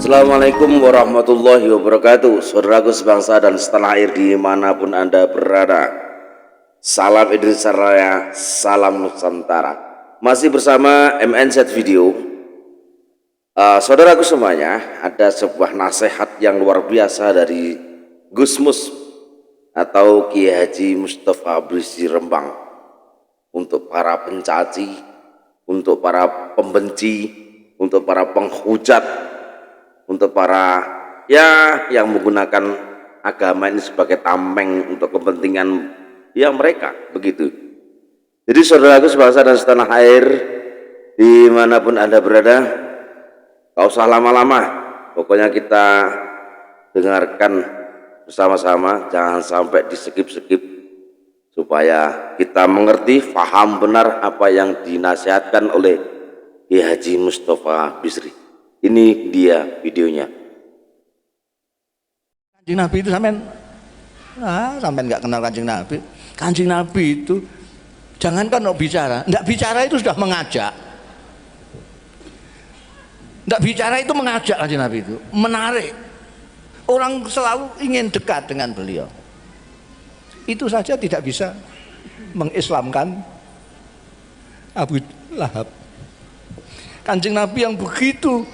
Assalamualaikum warahmatullahi wabarakatuh. Saudaraku sebangsa dan setanah air dimanapun Anda berada, salam Indonesia Raya, salam Nusantara. Masih bersama MNZ Video. Saudaraku semuanya, ada sebuah nasihat yang luar biasa dari Gus Mus atau Kiai Haji Mustafa Bisri Rembang untuk para pencaci, untuk para pembenci, untuk para penghujat, untuk para yang menggunakan agama ini sebagai tameng untuk kepentingan mereka, begitu. Jadi saudaraku sebangsa dan setanah air dimanapun Anda berada, gak usah lama-lama, pokoknya kita dengarkan bersama-sama, jangan sampai di skip supaya kita mengerti, paham benar apa yang dinasihatkan oleh Kiai Haji Mustafa Bisri. Ini dia videonya. Kanjeng Nabi itu sampean nggak kenal Kanjeng Nabi. Kanjeng Nabi itu jangankan mau bicara, nggak bicara itu sudah mengajak. Nggak bicara itu mengajak Kanjeng Nabi itu, menarik. Orang selalu ingin dekat dengan beliau. Itu saja tidak bisa mengislamkan Abu Lahab. Kanjeng Nabi yang begitu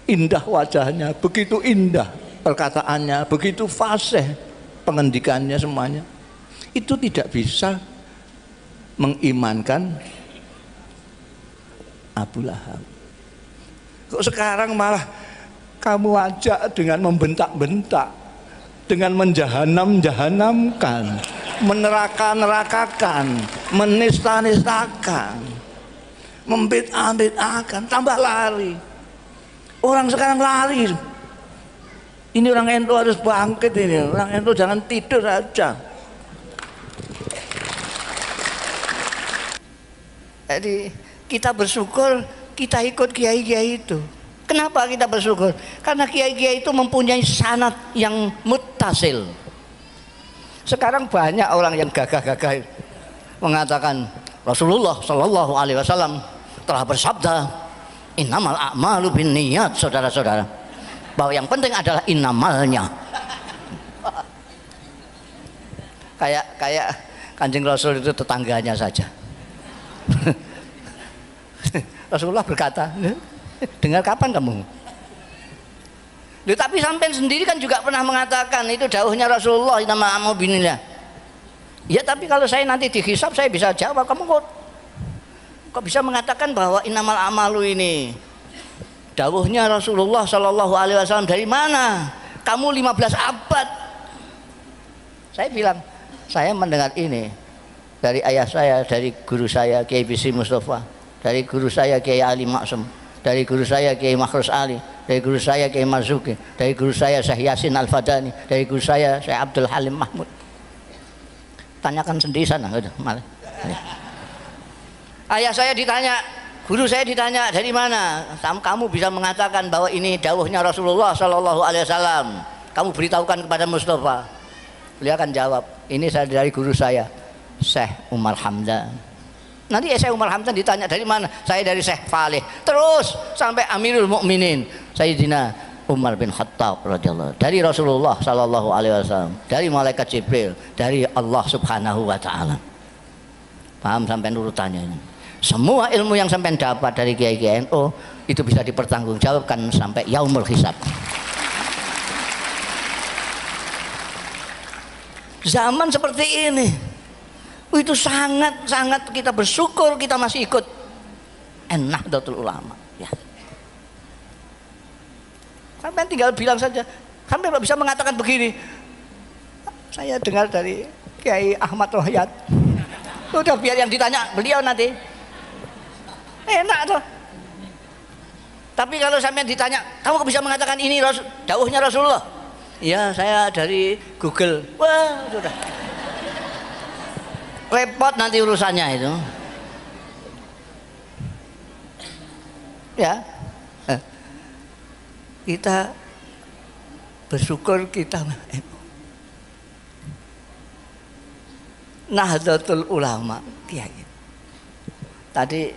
indah wajahnya, begitu indah perkataannya, begitu fasih pengendikannya semuanya, itu tidak bisa mengimankan Abu Lahab. Kok sekarang malah kamu ajak dengan membentak-bentak, dengan menjahanam-jahanamkan, meneraka-nerakakan, menista-nistakan, membid'ah-bid'ahkan, tambah lari. Orang sekarang lari. Ini orang NU harus bangkit ini. Orang NU jangan tidur aja. Jadi kita bersyukur kita ikut kiai-kiai itu. Kenapa kita bersyukur? Karena kiai-kiai itu mempunyai sanad yang muttasil. Sekarang banyak orang yang gagah-gagah mengatakan Rasulullah Shallallahu Alaihi Wasallam telah bersabda, innamal a'malu binniyat, saudara-saudara, bahwa yang penting adalah innamalnya. Kayak Kanjeng Rasul itu tetangganya saja. Rasulullah berkata, dengar kapan kamu? Tapi sampean sendiri kan juga pernah mengatakan itu dawuhnya Rasulullah, innamal a'malu binniyat. Ya tapi kalau saya nanti dihisab saya bisa jawab, kamu kok bisa mengatakan bahwa innamal amalu ini dawuhnya Rasulullah Shallallahu Alaihi Wasallam dari mana? Kamu 15 abad. Saya bilang, saya mendengar ini dari ayah saya, dari guru saya Kiai Bisri Mustafa, dari guru saya Kiai Ali Maksum, dari guru saya Kiai Makhrus Ali, dari guru saya Kiai Marzuki, dari guru saya Syekh Yasin Al-Fadani, dari guru saya Syekh Abdul Halim Mahmud. Tanyakan sendiri sana, malah. Ayah saya ditanya, guru saya ditanya, dari mana kamu bisa mengatakan bahwa ini dawuhnya Rasulullah Shallallahu Alaihi Wasallam? Kamu beritahukan kepada Mustafa. Beliau akan jawab, ini saya dari guru saya, Syekh Umar Hamdan. Nanti Syekh Umar Hamdan ditanya dari mana? Saya dari Syekh Faleh. Terus sampai Amirul Mukminin Sayyidina Umar bin Khattab radhiyallahu, dari Rasulullah Shallallahu Alaihi Wasallam, dari malaikat Jibril, dari Allah Subhanahu Wa Taala. Paham sampai urutannya ini? Semua ilmu yang sampai dapat dari kiai-kiai NU itu bisa dipertanggungjawabkan sampai yaumul hisab. Zaman seperti ini itu sangat kita bersyukur kita masih ikut Nahdlatul Ulama ya. Sampai tinggal bilang saja, sampai bisa mengatakan begini, saya dengar dari Kiai Ahmad Rohyat. Udah biar yang ditanya beliau nanti, enak tuh. Tapi kalau sampai ditanya, kamu bisa mengatakan ini dawuhnya Rasulullah? Ya, saya dari Google. Wah, sudah repot nanti urusannya itu. Ya, kita bersyukur kita Nahdlatul Ulama kiai. Tadi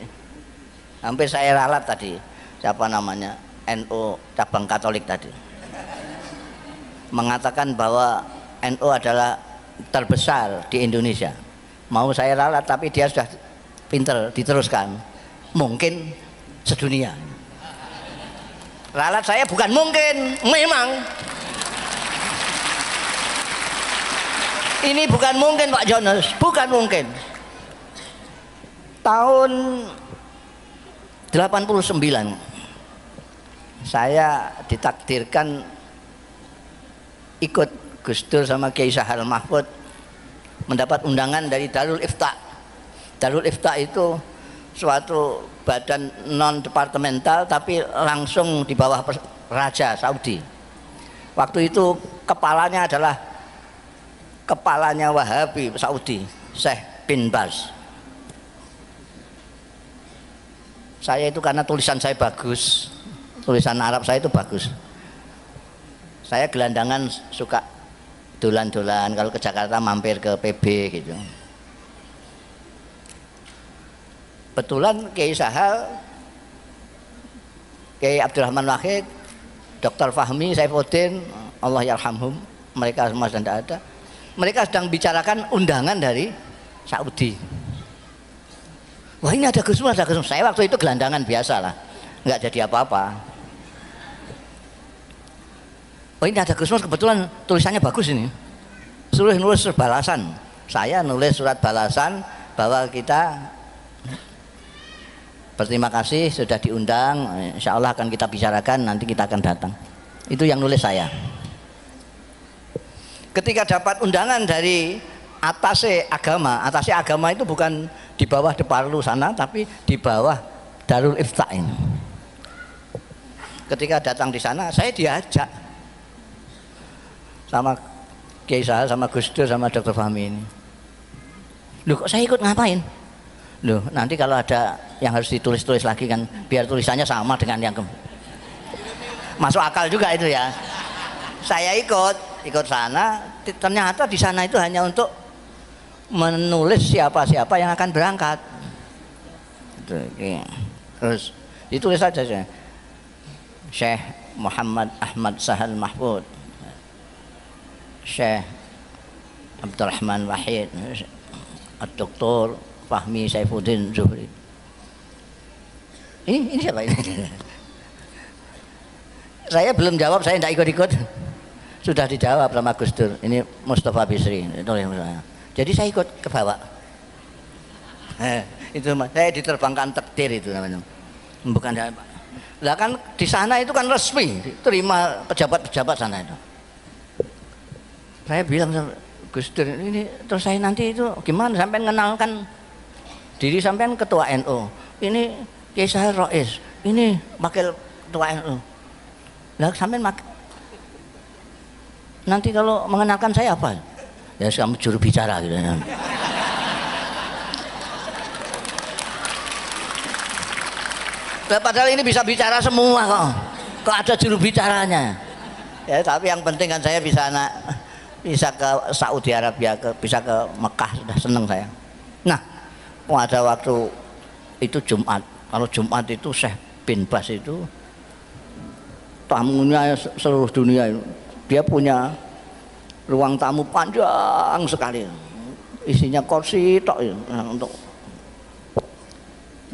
hampir saya ralat tadi, siapa namanya, NU cabang Katolik tadi mengatakan bahwa NU adalah terbesar di Indonesia. Mau saya ralat, tapi dia sudah pinter diteruskan. Mungkin sedunia. Ralat saya bukan mungkin, memang. Ini bukan mungkin Pak Jonas, bukan mungkin. Tahun 89 saya ditakdirkan ikut Gus Dur sama Kiai Sahal Mahfud mendapat undangan dari Darul Ifta. Darul Ifta itu suatu badan non departemental tapi langsung di bawah Raja Saudi. Waktu itu kepalanya adalah kepalanya Wahabi Saudi, Syekh bin Baz. Saya itu karena tulisan saya bagus, tulisan Arab saya itu bagus. Saya gelandangan suka dolan-dolan, kalau ke Jakarta mampir ke PB gitu. Betulan Kiai Sahal, Kiai Abdurrahman Wahid, Dr. Fahmi, Saifuddin, Allah yarhamhum, mereka semua sedang ada. Mereka sedang bicarakan undangan dari Saudi. Wah ini ada Gus Mus, ada Gus Mus. Saya waktu itu gelandangan biasa lah, nggak jadi apa-apa. Oh ini ada Gus Mus, kebetulan tulisannya bagus ini. Suruh nulis balasan. Saya nulis surat balasan bahwa kita berterima kasih sudah diundang. Insya Allah akan kita bicarakan, nanti kita akan datang. Itu yang nulis saya. Ketika dapat undangan dari atase agama itu bukan di bawah Deparlu sana, tapi di bawah Darul Ifta ini. Ketika datang di sana, saya diajak sama Kiai Sahal, sama Gus Dur, sama Dr. Fahmi ini. Loh kok saya ikut ngapain? Loh nanti kalau ada yang harus ditulis-tulis lagi kan, biar tulisannya sama dengan yang masuk akal juga itu ya. Saya ikut sana, ternyata di sana itu hanya untuk menulis siapa-siapa yang akan berangkat. Terus ditulis saja Syekh Muhammad Ahmad Sahal Mahfud, Syekh Abdurrahman Wahid, Dr. Fahmi Saifuddin Zuhri. Ini siapa ini? Saya belum jawab, saya tidak ikut-ikut. Sudah dijawab sama Gus Dur. Ini Mustafa Bisri. Jadi saya ikut ke bawah. Itu saya diterbangkan takdir itu namanya. Bukan lah kan di sana itu kan resmi, terima pejabat-pejabat sana itu. Saya bilang sama Gus Dur ini, terus saya nanti itu gimana sampai mengenalkan diri sampean ketua NU. Ini Kiai Sahal Rois, ini wakil ketua NU. Lah sampean nanti kalau mengenalkan saya apa? Ya kamu juru bicara gitu. Padahal ini bisa bicara semua kok ada juru bicaranya. Ya tapi yang penting kan saya bisa ke Saudi Arabia, bisa ke Mekah, sudah seneng saya. Nah, ada waktu itu Jumat. Kalau Jumat itu Syekh bin Baz itu tamunya seluruh dunia itu. Dia punya ruang tamu panjang sekali, isinya kursi tok ya, untuk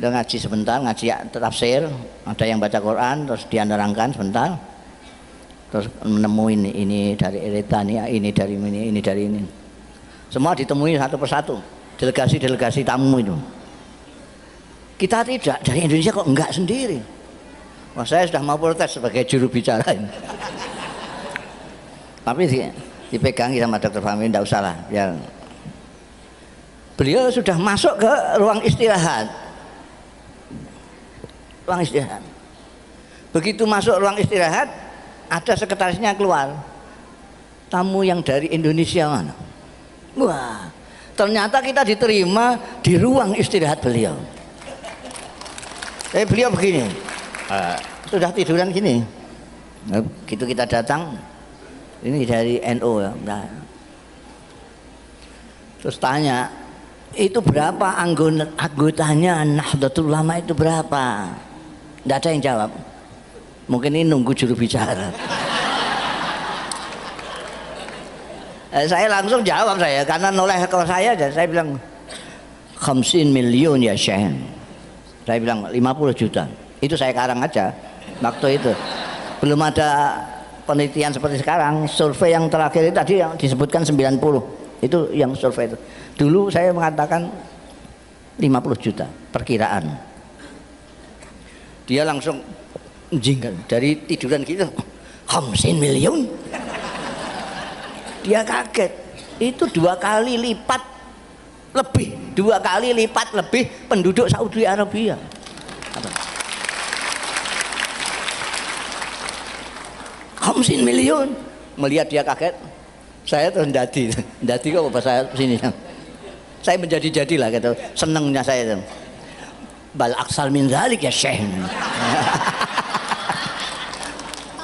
udah ngaji sebentar, ngaji ya, tafsir, ada yang baca Quran, terus dia nerangkan sebentar, terus menemuin ini dari Eritania, ini dari ini, semua ditemui satu persatu, delegasi tamu itu. Kita tidak, dari Indonesia kok enggak sendiri. Wah saya sudah mau protes sebagai juru bicara ini. Tapi dipegangi sama Dr. Fahmi, tidak usah lah, biar beliau sudah masuk ke ruang istirahat. Begitu masuk ruang istirahat, ada sekretarisnya keluar. Tamu yang dari Indonesia mana? Wah, ternyata kita diterima di ruang istirahat beliau. Beliau begini, sudah tiduran gini. Begitu kita datang, ini dari NU ya. Nah. Terus tanya, itu berapa anggotanya Nahdlatul Ulama itu berapa? Tidak ada yang jawab. Mungkin ini nunggu juru bicara. Saya langsung jawab saya, karena noleh ke saya bilang 50 miliun ya Syekh. Saya bilang 50 juta. Itu saya karang aja waktu itu. Belum ada penelitian seperti sekarang. Survei yang terakhir itu tadi yang disebutkan 90. Itu yang survei itu. Dulu saya mengatakan 50 juta perkiraan. Dia langsung jinggal dari tiduran gitu. 50 miliun. Dia kaget. Itu 2 kali lipat lebih, 2 kali lipat lebih penduduk Saudi Arabia. 50 miliun. Melihat dia kaget, saya terus ndadi kok bahasa sini. Saya menjadi-jadilah gitu, senengnya saya itu. Bal aksal min dzalik ya Syekh.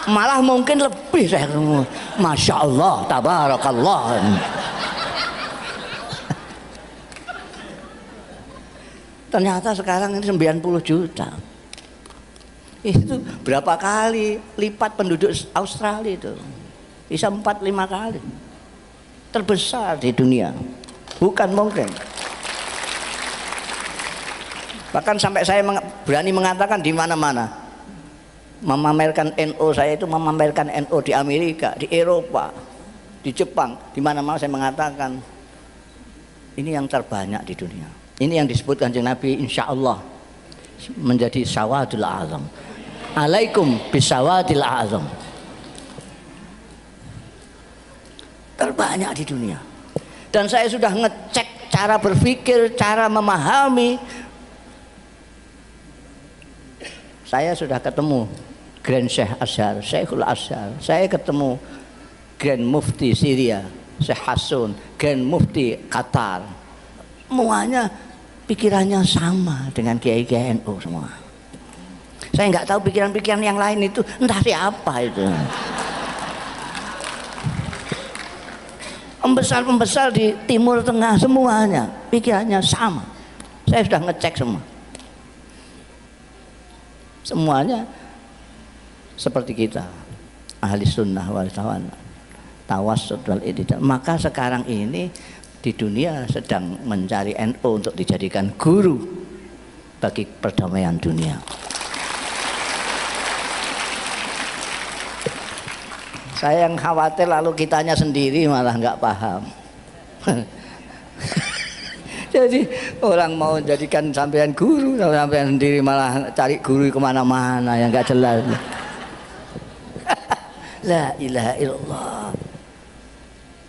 Malah mungkin lebih saya ketemu. Masya Allah, tabarakallah. Ternyata sekarang ini 90 juta. Itu berapa kali lipat penduduk Australia itu? Bisa 4-5 kali. Terbesar di dunia. Bukan mungkin. Bahkan sampai saya berani mengatakan di mana-mana. Memamerkan NO saya itu memamerkan NO di Amerika, di Eropa, di Jepang, di mana-mana saya mengatakan ini yang terbanyak di dunia. Ini yang disebut Kanjeng Nabi insya Allah menjadi sawadul azam. Alaikum bisawadil azam. Terbanyak di dunia. Dan saya sudah ngecek cara berpikir, cara memahami. Saya sudah ketemu Grand Syekh Azhar, Syekhul Azhar. Saya ketemu Grand Mufti Syria, Syekh Hasun, Grand Mufti Qatar. Semuanya pikirannya sama dengan Kiai-Kiai NU semua. Saya nggak tahu pikiran-pikiran yang lain itu entah siapa itu. Pembesar-pembesar di Timur Tengah semuanya pikirannya sama. Saya sudah ngecek semua. Semuanya seperti kita, ahli sunnah wal tawassut wal i'tidal. Maka sekarang ini di dunia sedang mencari NU untuk dijadikan guru bagi perdamaian dunia. Saya yang khawatir lalu kitanya sendiri malah nggak paham. Jadi orang mau jadikan sampean guru, sampean sendiri malah cari guru kemana-mana yang nggak jelas. La ilaha illallah.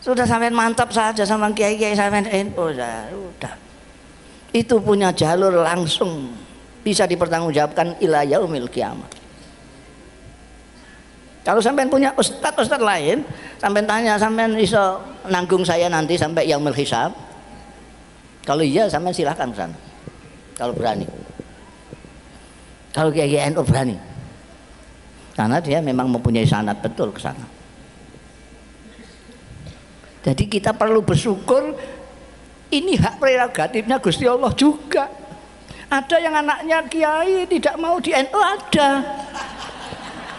Sudah sampean mantap saja sama kiai-kiai sampean NU sudah. Itu punya jalur langsung bisa dipertanggungjawabkan ila yaumil kiamat. Kalau sampean punya ustadz lain, sampean tanya, sampean bisa nanggung saya nanti sampai yaumil hisab? Kalau iya, sampean silahkan ke sana. Kalau berani. Kalau kiai NU berani. Karena dia memang mempunyai sanad betul ke sana. Jadi kita perlu bersyukur, ini hak prerogatifnya Gusti Allah juga. Ada yang anaknya kiai tidak mau di NU, ada.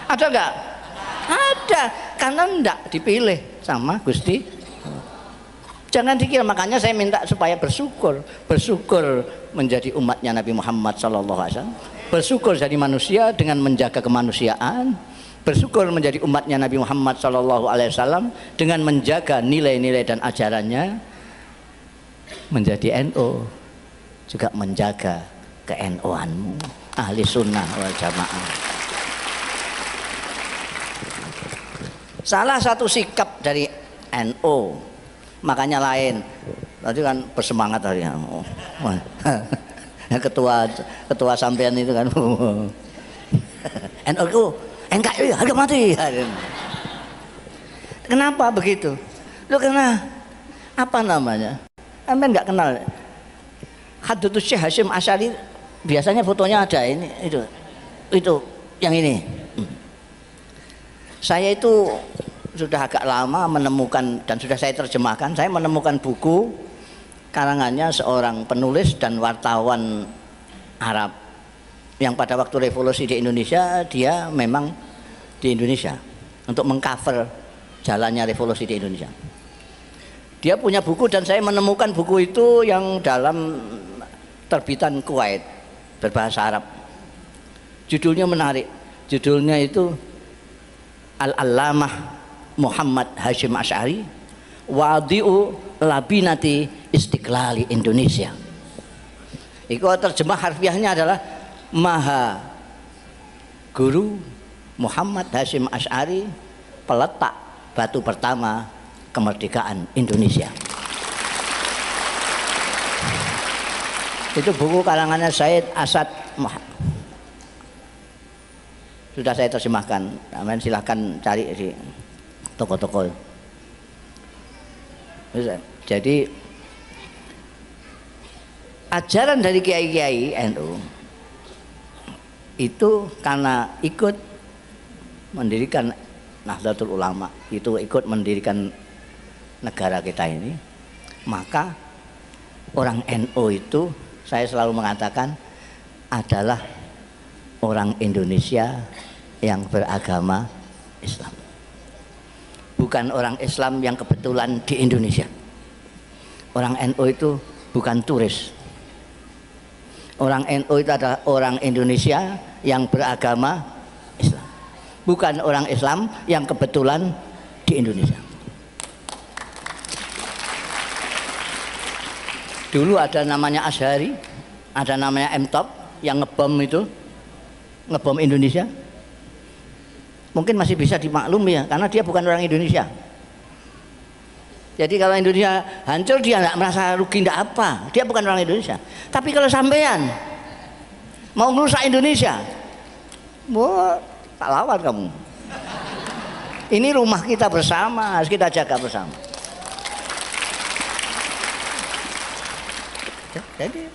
Ada enggak? Ada, karena enggak dipilih sama Gusti. Jangan dikira, makanya saya minta supaya bersyukur menjadi umatnya Nabi Muhammad SAW, bersyukur jadi manusia dengan menjaga kemanusiaan, bersyukur menjadi umatnya Nabi Muhammad SAW dengan menjaga nilai-nilai dan ajarannya, menjadi NU juga menjaga ke-NU-anmu, ahli sunnah wal jamaah. Salah satu sikap dari NU makanya lain. Tadi kan bersemangat tadi. Ketua sampean itu kan. NU itu NKRI harga mati. Kenapa begitu? Lu karena apa namanya? Sampean nggak kenal. Hadratus Syekh Hasyim Asy'ari biasanya fotonya ada ini itu yang ini. Saya itu sudah agak lama menemukan dan sudah saya terjemahkan. Saya menemukan buku karangannya seorang penulis dan wartawan Arab yang pada waktu revolusi di Indonesia dia memang di Indonesia untuk mengcover jalannya revolusi di Indonesia. Dia punya buku dan saya menemukan buku itu yang dalam terbitan Kuwait berbahasa Arab. Judulnya menarik. Judulnya itu Al-Allamah Muhammad Hashim Asy'ari Wadi'u Labinati Istiqlali Indonesia. Itu terjemah harfiahnya adalah Maha Guru Muhammad Hashim Asy'ari, peletak batu pertama kemerdekaan Indonesia. Itu buku karangannya Said Asad Muhammad. Sudah saya terjemahkan, silahkan cari di toko-toko. Jadi ajaran dari kiai-kiai NU itu karena ikut mendirikan Nahdlatul Ulama, itu ikut mendirikan negara kita ini, maka orang NU itu saya selalu mengatakan adalah orang Indonesia yang beragama Islam, bukan orang Islam yang kebetulan di Indonesia. Orang NU itu bukan turis. Orang NU itu adalah orang Indonesia yang beragama Islam, bukan orang Islam yang kebetulan di Indonesia. Dulu ada namanya Asy'ari, ada namanya M-Top yang ngebom Indonesia. Mungkin masih bisa dimaklumi ya, karena dia bukan orang Indonesia. Jadi kalau Indonesia hancur dia nggak merasa rugi, nggak apa, dia bukan orang Indonesia. Tapi kalau sampean mau merusak Indonesia, wah, tak lawan kamu. Ini rumah kita bersama, harus kita jaga bersama. Jadi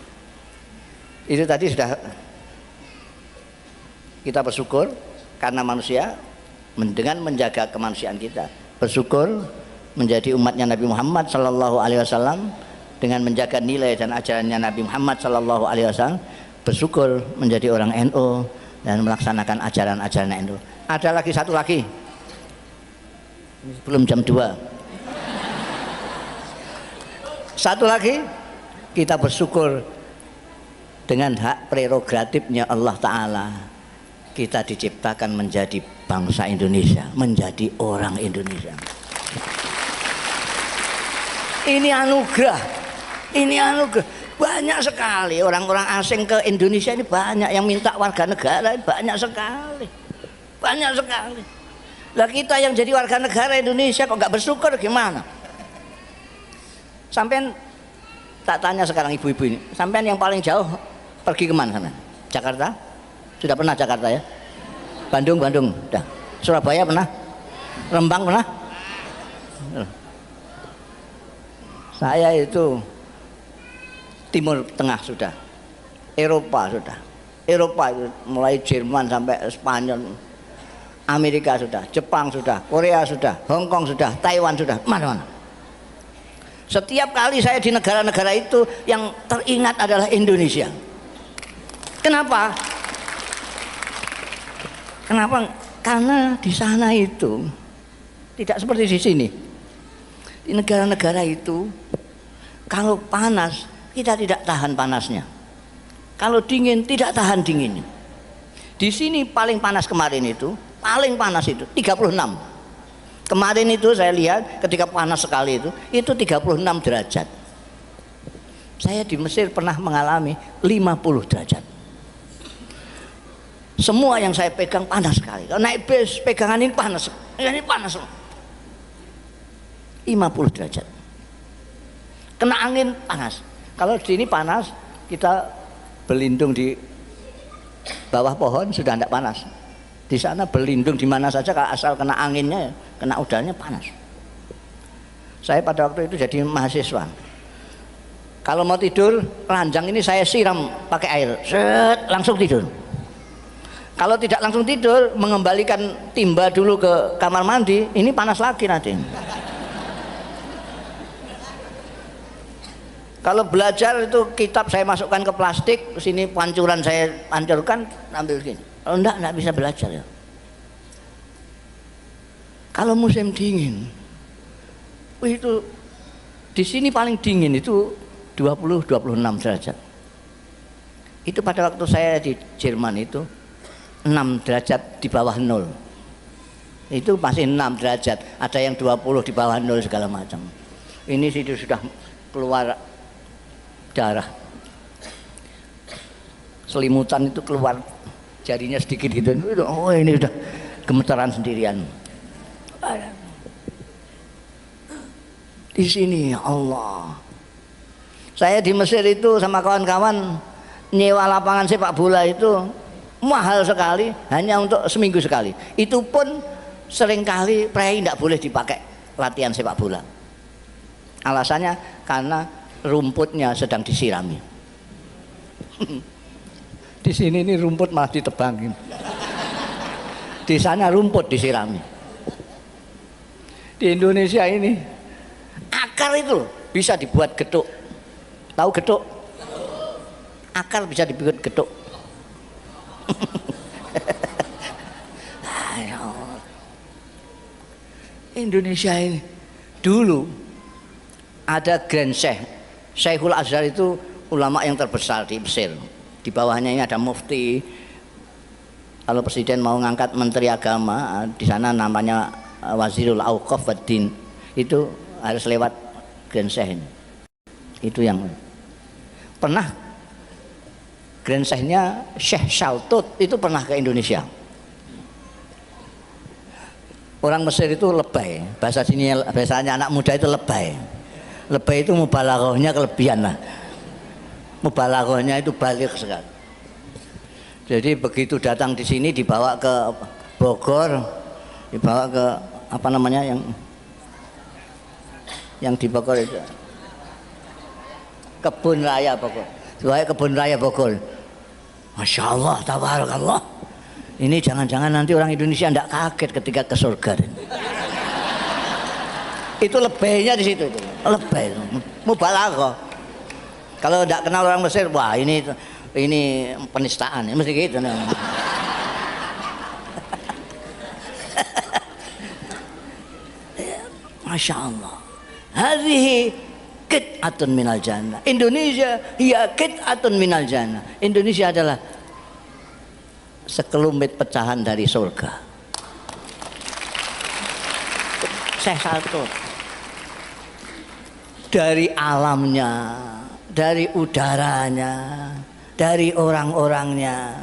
itu tadi sudah kita bersyukur karena manusia dengan menjaga kemanusiaan kita, bersyukur menjadi umatnya Nabi Muhammad Sallallahu Alaihi Wasallam dengan menjaga nilai dan ajarannya Nabi Muhammad Sallallahu Alaihi Wasallam, bersyukur menjadi orang NU dan melaksanakan ajaran-ajaran NU. Ada lagi satu lagi, belum jam 2. Satu lagi, kita bersyukur dengan hak prerogatifnya Allah Ta'ala, kita diciptakan menjadi bangsa Indonesia, menjadi orang Indonesia. Ini anugerah, ini anugerah. Banyak sekali orang-orang asing ke Indonesia ini, banyak yang minta warga negara, banyak sekali, banyak sekali. Lah kita yang jadi warga negara Indonesia kok nggak bersyukur gimana? Sampean tak tanya sekarang ibu-ibu ini, sampean yang paling jauh pergi kemana sampean? Jakarta? Sudah pernah Jakarta ya? Bandung, sudah. Surabaya pernah? Rembang pernah? Saya itu Timur Tengah sudah, Eropa sudah, Eropa itu mulai Jerman sampai Spanyol, Amerika sudah, Jepang sudah, Korea sudah, Hong Kong sudah, Taiwan sudah, mana-mana. Setiap kali saya di negara-negara itu yang teringat adalah Indonesia. Kenapa? Kenapa? Karena di sana itu tidak seperti di sini. Di negara-negara itu kalau panas kita tidak tahan panasnya, kalau dingin tidak tahan dinginnya. Di sini paling panas kemarin itu, paling panas itu 36. Kemarin itu saya lihat ketika panas sekali itu 36 derajat. Saya di Mesir pernah mengalami 50 derajat. Semua yang saya pegang panas sekali. Kalau naik bis pegangan ini panas, ini panas. 50 derajat. Kena angin panas. Kalau di sini panas, kita berlindung di bawah pohon sudah tidak panas. Di sana berlindung di mana saja, kalau asal kena anginnya, kena udaranya panas. Saya pada waktu itu jadi mahasiswa. Kalau mau tidur, ranjang ini saya siram pakai air, set, langsung tidur. Kalau tidak langsung tidur, mengembalikan timba dulu ke kamar mandi, ini panas lagi nanti. Kalau belajar itu kitab saya masukkan ke plastik, sini pancuran saya pancurkan, ambil gini. Kalau enggak bisa belajar ya. Kalau musim dingin, itu di sini paling dingin itu 20-26 derajat. Itu pada waktu saya di Jerman itu 6 derajat di bawah nol. Itu masih 6 derajat, ada yang 20 di bawah nol segala macam. Ini sudah keluar darah, selimutan itu keluar, jarinya sedikit gitu. Oh ini udah gemetaran sendirian. Di sini ya Allah. Saya di Mesir itu sama kawan-kawan nyewa lapangan sepak bola itu mahal sekali, hanya untuk seminggu sekali. Itu pun seringkali prei tidak boleh dipakai latihan sepak bola. Alasannya karena rumputnya sedang disirami. Di sini ini rumput malah ditebangin. Di sana rumput disirami. Di Indonesia ini akar itu bisa dibuat geduk. Tahu geduk? Akar bisa dibuat geduk. Indonesia ini dulu ada Grand Syekh, Syekhul Azhar itu ulama yang terbesar di Mesir. Di bawahnya ini ada mufti. Kalau presiden mau ngangkat menteri agama, di sana namanya Wazirul Auqaf wad Din. Itu harus lewat Grand Syekh ini. Itu yang pernah Grand Syekhnya Syekh Shaltut itu pernah ke Indonesia. Orang Mesir itu lebay, bahasa sini bahasanya anak muda itu lebay. Lebay itu mubalaghahnya kelebihan lah. Mubalaghahnya itu balik sekali. Jadi begitu datang di sini dibawa ke Bogor, dibawa ke apa namanya yang di Bogor itu Kebun Raya Bogor. Dibawa Kebun Raya Bogor. Masya Allah, tabarakallah. Ini jangan-jangan nanti orang Indonesia tidak kaget ketika ke surga. Itu lebaynya di situ, lebay, mubalaghah. Kalau tidak kenal orang Mesir, wah ini penistaan, mesti gitu. Masya Allah. Hadhihi qit'atun minal jannah. Indonesia hiya qit'atun minal jannah. Indonesia adalah sekelumit pecahan dari surga. Syekh Shaltut dari alamnya, dari udaranya, dari orang-orangnya.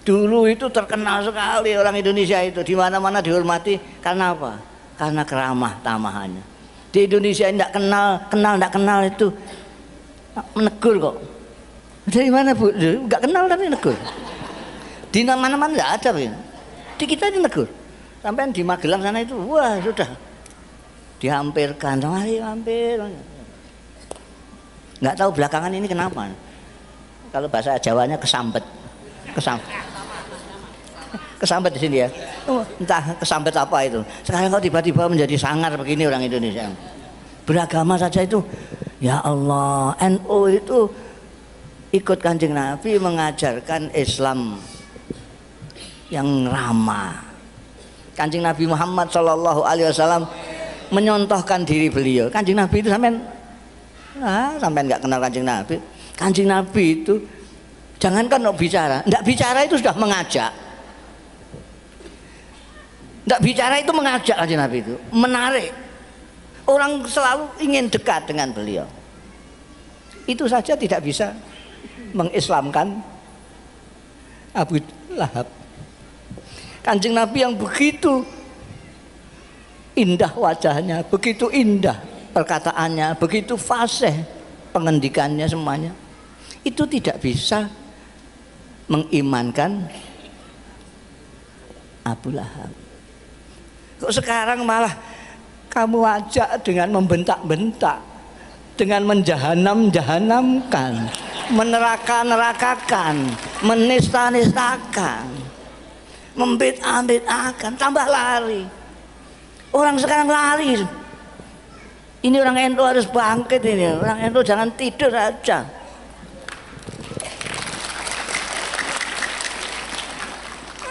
Dulu itu terkenal sekali orang Indonesia itu, di mana-mana dihormati karena apa? Karena keramah tamahannya. Di Indonesia tidak tidak kenal itu menegur kok. Dari mana Bu? Enggak kenal tapi negur. Di mana-mana enggak ada, Bu. Di kita ini negur. Sampai di Magelang sana itu, wah sudah dihampirkan, mari hampir. Nggak tahu belakangan ini kenapa. Kalau bahasa Jawanya kesambet, kesambet di sini ya. Entah kesambet apa itu. Sekarang kok tiba-tiba menjadi sangar begini orang Indonesia. Beragama saja itu, ya Allah, NU itu ikut Kanjeng Nabi mengajarkan Islam yang ramah. Kanjeng Nabi Muhammad SAW menyontohkan diri beliau. Kanjeng Nabi itu sampean nggak kenal Kanjeng Nabi. Kanjeng Nabi itu jangankan mau bicara, nggak bicara itu sudah mengajak. Nggak bicara itu mengajak Kanjeng Nabi itu, menarik. Orang selalu ingin dekat dengan beliau. Itu saja tidak bisa mengislamkan Abu Lahab. Kanjeng Nabi yang begitu indah wajahnya, begitu indah perkataannya, begitu fasih pengendikannya semuanya, itu tidak bisa mengimankan Abu Lahab. Kok sekarang malah kamu ajak dengan membentak-bentak, dengan menjahanam-jahanamkan, meneraka-nerakakan, menista-nistakan, membid'ah-bid'ahkan, tambah lari. Orang sekarang lari. Ini orang NU harus bangkit ini. Orang NU jangan tidur aja.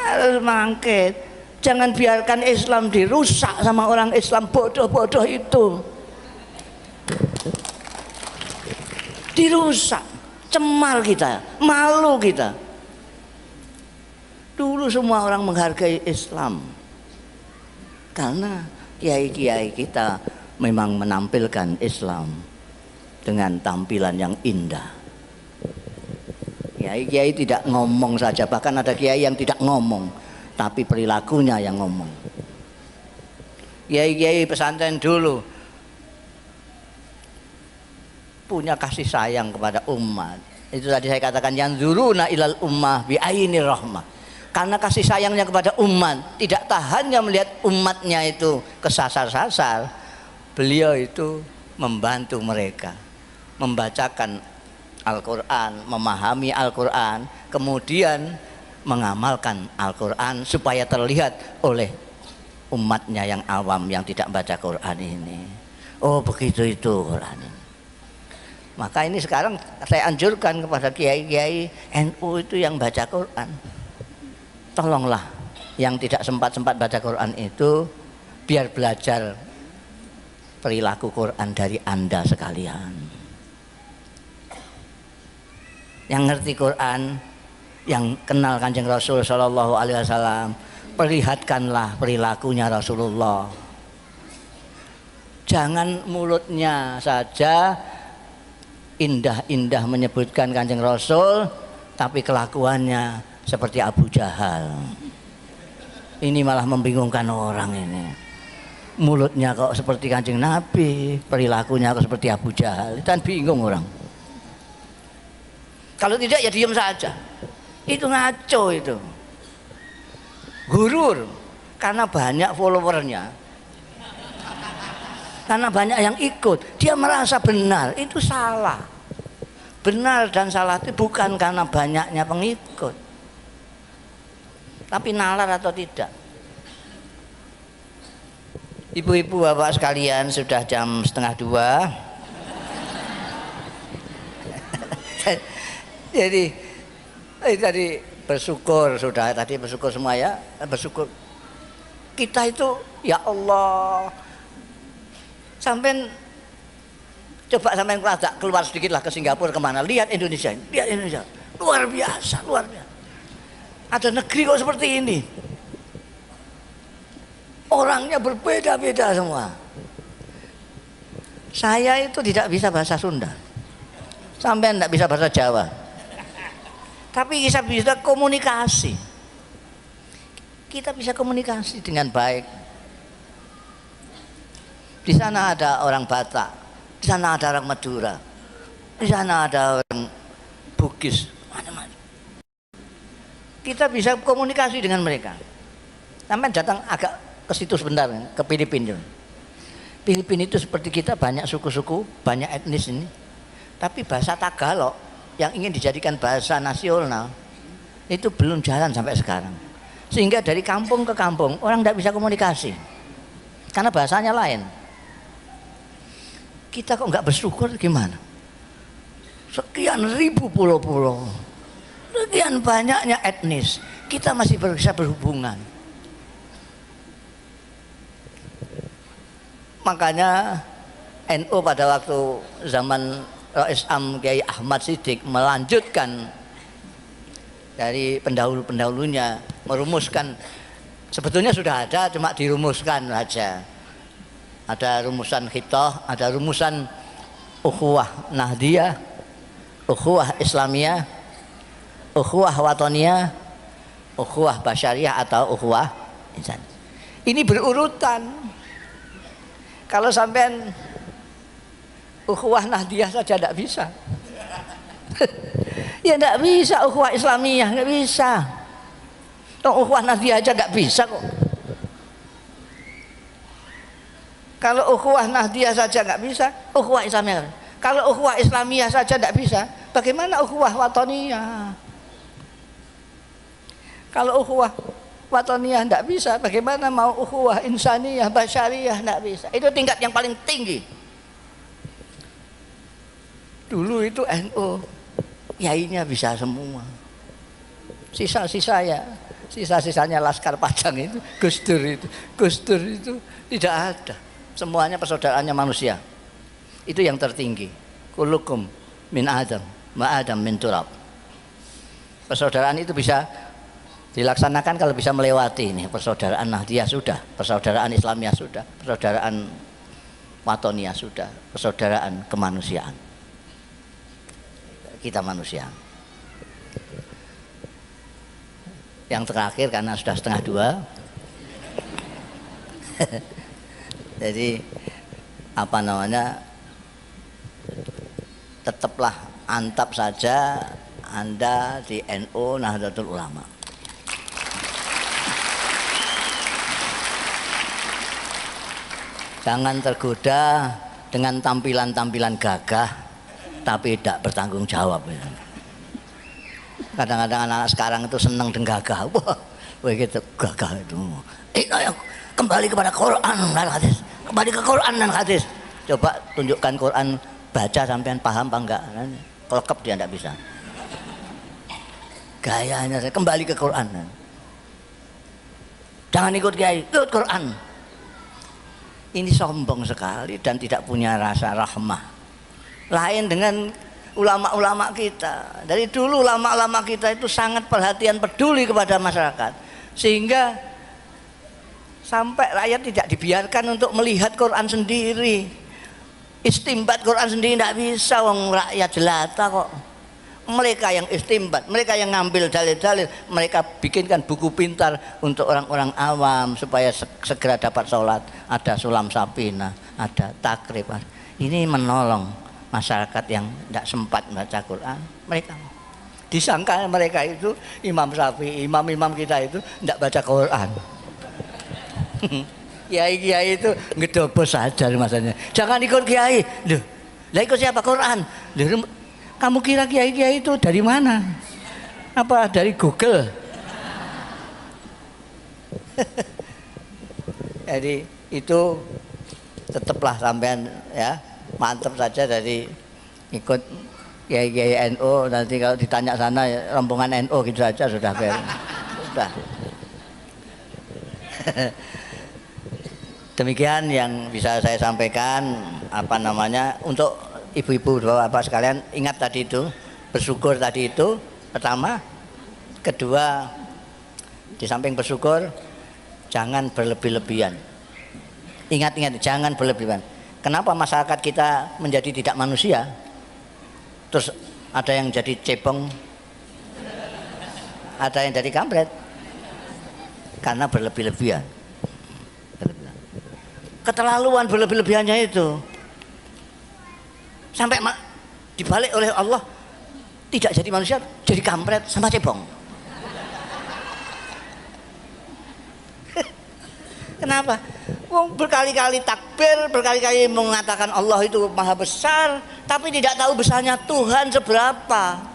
Harus bangkit. Jangan biarkan Islam dirusak sama orang Islam bodoh-bodoh itu. Dirusak, cemar kita, malu kita. Dulu semua orang menghargai Islam. Karena kiai-kiai kita memang menampilkan Islam dengan tampilan yang indah. Kiai-kiai tidak ngomong saja, bahkan ada kiai yang tidak ngomong, tapi perilakunya yang ngomong. Kiai-kiai pesantren dulu punya kasih sayang kepada umat. Itu tadi saya katakan yang zuruna ilal ummah bi aini rahmah. Karena kasih sayangnya kepada umat, tidak tahannya melihat umatnya itu kesasar-sasar, beliau itu membantu mereka membacakan Al-Quran, memahami Al-Quran, kemudian mengamalkan Al-Quran supaya terlihat oleh umatnya yang awam yang tidak baca Quran ini. Oh begitu itu Quran ini. Maka ini sekarang saya anjurkan kepada kiai-kiai NU itu yang baca Quran, tolonglah yang tidak sempat-sempat baca Quran itu biar belajar perilaku Quran dari Anda sekalian. Yang ngerti Quran, yang kenal Kanjeng Rasul Shallallahu Alaihi Wasallam, perlihatkanlah perilakunya Rasulullah. Jangan mulutnya saja indah-indah menyebutkan Kanjeng Rasul, tapi kelakuannya seperti Abu Jahal. Ini malah membingungkan orang ini. Mulutnya kok seperti Kanjeng Nabi, perilakunya kok seperti Abu Jahal. Dan bingung orang. Kalau tidak ya diam saja. Itu ngaco itu. Gurur karena banyak followernya. Karena banyak yang ikut, dia merasa benar, itu salah. Benar dan salah itu bukan karena banyaknya pengikut, tapi nalar atau tidak. Ibu-ibu bapak sekalian, sudah jam 1:30. Jadi tadi bersyukur, sudah tadi bersyukur semua ya, bersyukur. Kita itu ya Allah, sampai coba sampai keluar sedikit lah ke Singapura kemana, lihat Indonesia, lihat Indonesia, luar biasa, luar biasa. Ada negeri kok seperti ini, orangnya berbeda-beda semua. Saya itu tidak bisa bahasa Sunda, sampai tidak bisa bahasa Jawa, tapi kita bisa komunikasi. Kita bisa komunikasi dengan baik. Di sana ada orang Batak, di sana ada orang Madura, di sana ada orang Bugis, macam-macam. Kita bisa komunikasi dengan mereka. Sampai datang agak ke situ sebentar, ke Filipina. Filipina itu seperti kita, banyak suku-suku, banyak etnis ini. Tapi bahasa Tagalog yang ingin dijadikan bahasa nasional itu belum jalan sampai sekarang. Sehingga dari kampung ke kampung orang tidak bisa komunikasi karena bahasanya lain. Kita kok nggak bersyukur gimana? Sekian ribu pulau-pulau, sekian banyaknya etnis, kita masih bisa berhubungan. Makanya NU pada waktu zaman Rais Am Kiai Ahmad Siddiq melanjutkan dari pendahulu-pendahulunya, merumuskan, sebetulnya sudah ada cuma dirumuskan saja. Ada rumusan khitoh, ada rumusan ukhuwah nahdiyah, ukhuwah islamiyah, ukhuwah watoniyah, ukhuwah basyariyah atau ukhuwah insan. Ini berurutan. Kalau sampean ukhuwah nahdiyah saja tidak bisa. Ya tidak bisa ukhuwah islamiyah, nggak bisa. Ukhuwah nahdiyah aja nggak bisa kok. Kalau ukhuwah nahdiyah saja nggak bisa, ukhuwah islamiyah. Kalau ukhuwah islamiyah saja tidak bisa, bagaimana ukhuwah watoniyah? Kalau ukhuwah watoniyah tidak bisa, bagaimana mau ukhuwah insaniyah, basyariyah? Tidak bisa. Itu tingkat yang paling tinggi. Dulu itu NU yainya bisa semua. Sisa-sisanya Laskar Pajang itu, Gus Dur itu tidak ada. Semuanya persaudaraannya manusia. Itu yang tertinggi. Kullukum min Adam, ma Adam min turab. Persaudaraan itu bisa dilaksanakan kalau bisa melewati ini. Persaudaraan Nahdiyah sudah, persaudaraan Islamiyah sudah, persaudaraan Watoniyah sudah, persaudaraan kemanusiaan. Kita manusia. Yang terakhir karena sudah 1:30. Jadi apa namanya, tetaplah antap saja Anda di NU Nahdlatul Ulama. Jangan tergoda dengan tampilan-tampilan gagah tapi tidak bertanggung jawab. Kadang-kadang anak-anak sekarang itu senang dengan gagah. Wah, begitu gagah itu. Ayo kembali kepada Quran dan hadis. Kembali ke Quran dan hadis. Coba tunjukkan Quran, baca sampean paham apa enggak? Kelekep dia enggak bisa. Gayanya kembali ke Quran. Jangan ikut kiai, ikut Quran. Ini sombong sekali dan tidak punya rasa rahmah. Lain dengan ulama-ulama kita. Dari dulu ulama-ulama kita itu sangat perhatian, peduli kepada masyarakat, sehingga sampai rakyat tidak dibiarkan untuk melihat Quran sendiri, istimbat Quran sendiri tidak bisa. Wong rakyat jelata kok. Mereka yang istimbat, mereka yang ngambil dalil-dalil, mereka bikinkan buku pintar untuk orang-orang awam supaya segera dapat sholat. Ada sulam sapina, ada takrib. Ini menolong masyarakat yang tidak sempat baca Quran. Mereka disangka mereka itu Imam Syafi'i, imam-imam kita itu tidak baca Quran. Kiai-kiai itu ngedobos saja masanya. Jangan ikut kiai. Loh, lah ikut siapa? Quran. Loh, kamu kira kiai-kiai itu dari mana? Apa dari Google? Jadi itu tetaplah sampean ya, mantap saja dari ikut kiai-kiai NU. Nanti kalau ditanya sana rombongan NU gitu saja sudah beres. Sudah. Demikian yang bisa saya sampaikan, apa namanya, untuk ibu-ibu bapak sekalian. Ingat tadi itu, bersyukur tadi itu pertama. Kedua, di samping bersyukur jangan berlebih-lebihan. Ingat-ingat, jangan berlebihan. Kenapa masyarakat kita menjadi tidak manusia? Terus ada yang jadi cebong, ada yang jadi kampret, karena berlebih-lebihan. Keterlaluan berlebih-lebihannya itu sampai dibalik oleh Allah, tidak jadi manusia, jadi kampret sama cebong. Kenapa? Wong berkali-kali takbir, berkali-kali mengatakan Allah itu maha besar, tapi tidak tahu besarnya Tuhan seberapa.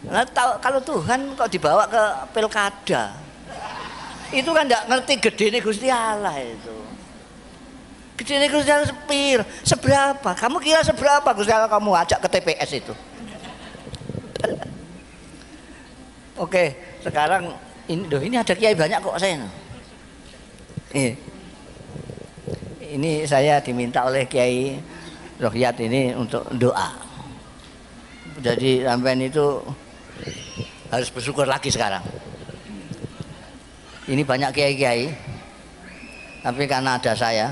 Nah, kalau Tuhan kok dibawa ke pilkada, itu kan tidak ngerti gedene Gusti Allah itu. Gedene Gusti Allah seberapa? Kamu kira seberapa Gusti Allah kamu ajak ke TPS itu? Oke, sekarang ini ada kiai banyak kok saya. Ini saya diminta oleh Kiai Rohiyat ini untuk doa. Jadi sampean itu harus bersyukur lagi sekarang. Ini banyak kiai-kiai, tapi karena ada saya,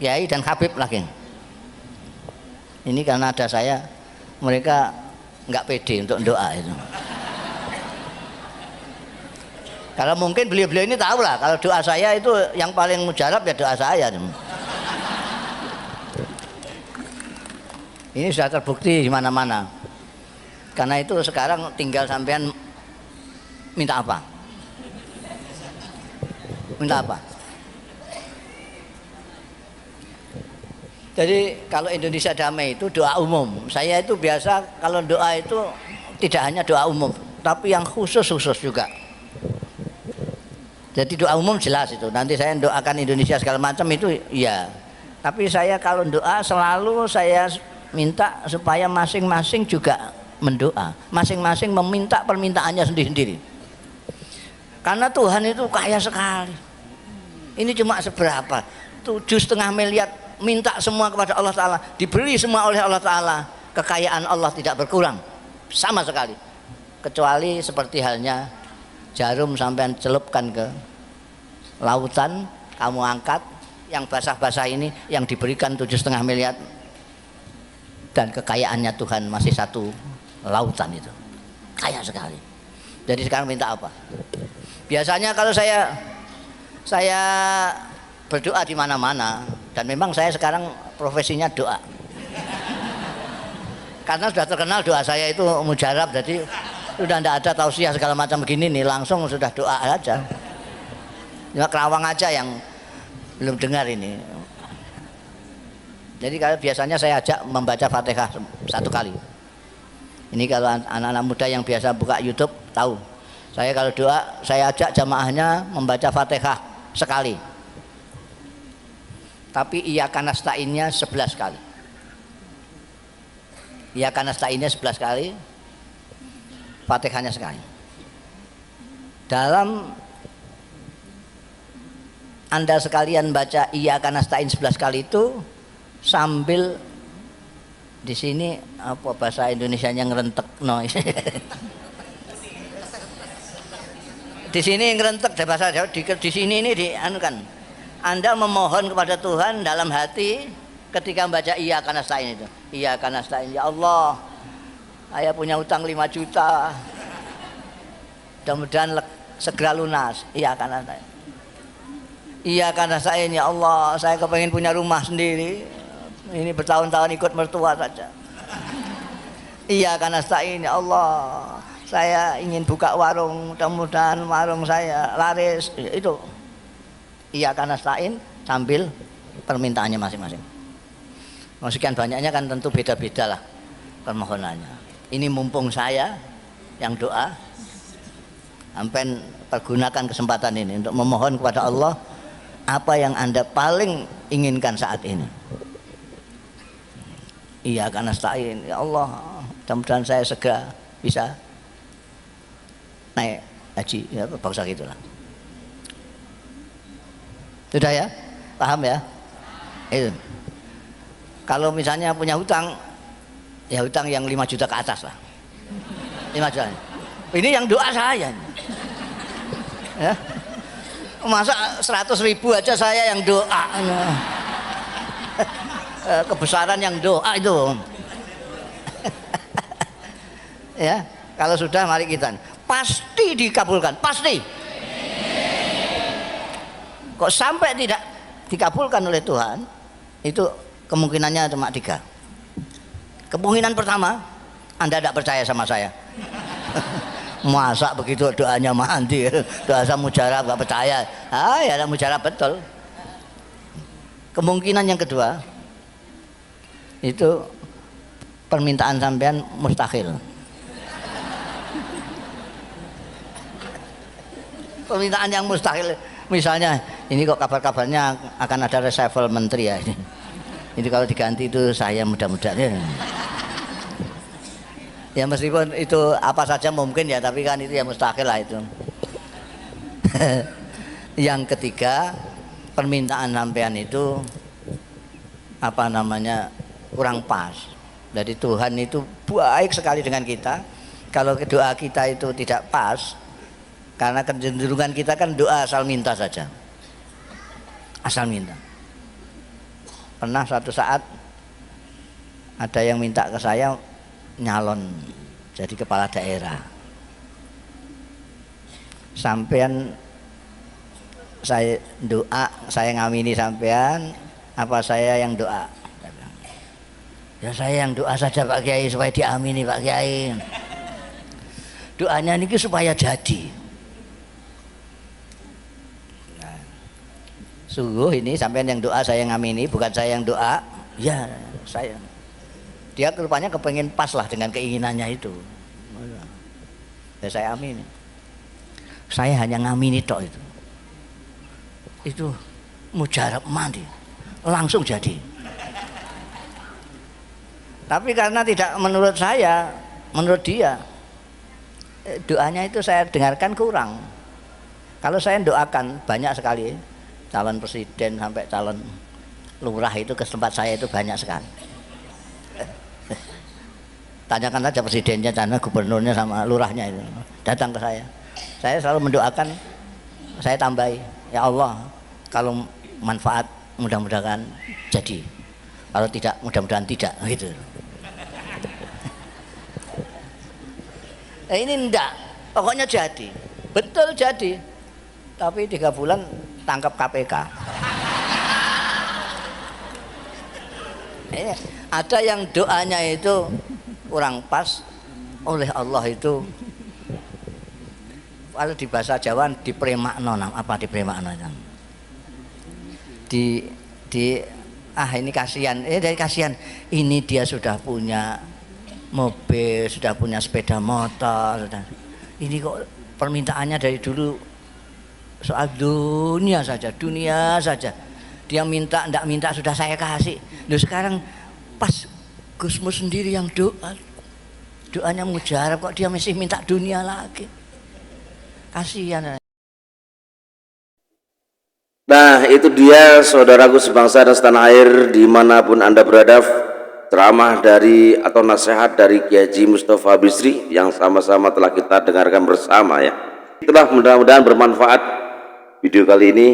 Kiai dan Habib lagi. Ini karena ada saya, mereka nggak pede untuk doa itu. Kalau mungkin beliau-beliau ini tahu lah, kalau doa saya itu yang paling mujarab ya doa saya. Ini sudah terbukti di mana-mana. Karena itu sekarang tinggal sampean minta apa? Minta apa? Jadi kalau Indonesia damai itu doa umum. Saya itu biasa kalau doa itu tidak hanya doa umum, tapi yang khusus-khusus juga. Jadi doa umum jelas itu. Nanti saya doakan Indonesia segala macam itu ya. Tapi saya kalau doa selalu saya minta supaya masing-masing juga mendoa, masing-masing meminta permintaannya sendiri-sendiri. Karena Tuhan itu kaya sekali. Ini cuma seberapa? 7,5 miliar minta semua kepada Allah Ta'ala, diberi semua oleh Allah Ta'ala. Kekayaan Allah tidak berkurang sama sekali, kecuali seperti halnya jarum sampai celupkan ke lautan, kamu angkat, yang basah-basah ini yang diberikan 7,5 miliar, dan kekayaannya Tuhan masih satu lautan itu, kaya sekali. Jadi sekarang minta apa? Biasanya kalau saya berdoa di mana-mana, dan memang saya sekarang profesinya doa. Karena sudah terkenal doa saya itu mujarab, jadi sudah tidak ada tausiah segala macam begini nih, langsung sudah doa aja. Cuma Kerawang aja yang belum dengar ini. Jadi kalau biasanya saya ajak membaca Fatihah 1 kali. Ini kalau anak-anak muda yang biasa buka YouTube tahu. Saya kalau doa, saya ajak jamaahnya membaca Fatihah sekali. Tapi Iyyaka nasta'innya 11 kali. Iyyaka nasta'innya 11 kali, Fatihahnya sekali. Dalam Anda sekalian baca Iyyaka nasta'in 11 kali itu sambil di sini apa bahasa Indonesianya ngerentek no. Di sini ngerentek bahasa Jawa, di sini ini dianukan. Anda memohon kepada Tuhan dalam hati ketika membaca Iyyaka nasta'in itu. Iyyaka nasta'in, ya Allah, saya punya utang 5 juta. Mudah-mudahan segera lunas. Iyyaka nasta'in. Iyyaka nasta'in, ya Allah, saya kepengen punya rumah sendiri. Ini bertahun-tahun ikut mertua saja. Iyyaka nasta'in, ya Allah, saya ingin buka warung, mudah-mudahan warung saya laris. Itu Iyyaka nasta'in sambil permintaannya masing-masing. Sekian banyaknya kan tentu beda-beda lah permohonannya. Ini mumpung saya yang doa, sampai pergunakan kesempatan ini untuk memohon kepada Allah apa yang Anda paling inginkan saat ini. Iyyaka nasta'in, ya Allah, mudah-mudahan saya segera bisa naik haji, ya bangsa gitulah. Sudah ya? Paham ya? Itu. Kalau misalnya punya hutang, ya hutang yang 5 juta ke atas lah. 5 juta. Ini yang doa saya. Ya. Masa 100.000 aja saya yang doa. Kebesaran yang doa itu. Ya, kalau sudah mari kita. Pasti dikabulkan, pasti. Kok sampai tidak dikabulkan oleh Tuhan, itu kemungkinannya cuma 3. Kemungkinan pertama, Anda tidak percaya sama saya. Masa begitu doanya mandi, doa saya mujarab gak percaya. Ya mujarab betul. Kemungkinan yang kedua, itu permintaan sampean mustahil. Permintaan yang mustahil, misalnya ini kok kabar-kabarnya akan ada reshuffle menteri ya. Ini kalau diganti itu saya mudah-mudahan ya meskipun itu apa saja mungkin ya, tapi kan itu ya mustahil lah itu. Yang ketiga, permintaan sampean itu apa namanya kurang pas. Jadi Tuhan itu baik sekali dengan kita. Kalau doa kita itu tidak pas, karena kecenderungan kita kan doa asal minta saja, asal minta. Pernah suatu saat ada yang minta ke saya nyalon jadi kepala daerah. Sampean saya doa, saya ngamini sampean, apa saya yang doa? Ya saya yang doa saja Pak Kiai supaya diamini Pak Kiai. Doanya ini supaya jadi. Sungguh ini sampean yang doa, saya yang ngamini, bukan saya yang doa. Ya saya. Dia rupanya kepengen pas lah dengan keinginannya itu. Ya saya amini. Saya hanya ngamini tok itu. Itu mujarab mandi. langsung jadi. Tapi karena tidak menurut saya, menurut dia, doanya itu saya dengarkan kurang. Kalau saya doakan banyak sekali, calon presiden sampai calon lurah itu ke tempat saya itu banyak sekali. Tanyakan saja presidennya, karena gubernurnya sama lurahnya itu datang ke saya. Saya selalu mendoakan, saya tambahi, ya Allah, kalau manfaat mudah-mudahan jadi, kalau tidak mudah-mudahan tidak, gitu. Ini enggak, pokoknya jadi, betul jadi. Tapi 3 bulan tangkap KPK. Ada yang doanya itu kurang pas, oleh Allah itu kalau di bahasa Jawa dipremakno, apa dipremakno itu? Ini kasihan, dari kasihan ini dia sudah punya mobil, sudah punya sepeda motor, ini kok permintaannya dari dulu soal dunia saja dia minta, ndak minta sudah saya kasih. Loh sekarang pas Gusmus sendiri yang doanya mujarab, kok dia masih minta dunia lagi, kasihan. Nah itu dia saudaraku sebangsa dan setanah air dimanapun anda berada, ceramah dari atau nasihat dari Kiai Haji Mustafa Bisri yang sama-sama telah kita dengarkan bersama ya. Itulah, mudah-mudahan bermanfaat video kali ini.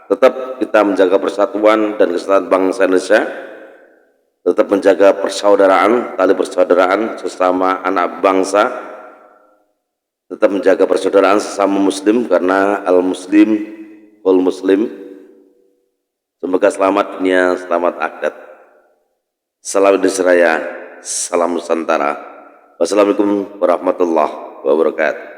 Tetap kita menjaga persatuan dan kesatuan bangsa Indonesia, tetap menjaga persaudaraan, tali persaudaraan sesama anak bangsa, tetap menjaga persaudaraan sesama muslim, karena al-muslim wal muslim. Semoga selamat dunia, selamat akhirat. Salam Indonesia Raya, salam Nusantara. Wassalamualaikum warahmatullahi wabarakatuh.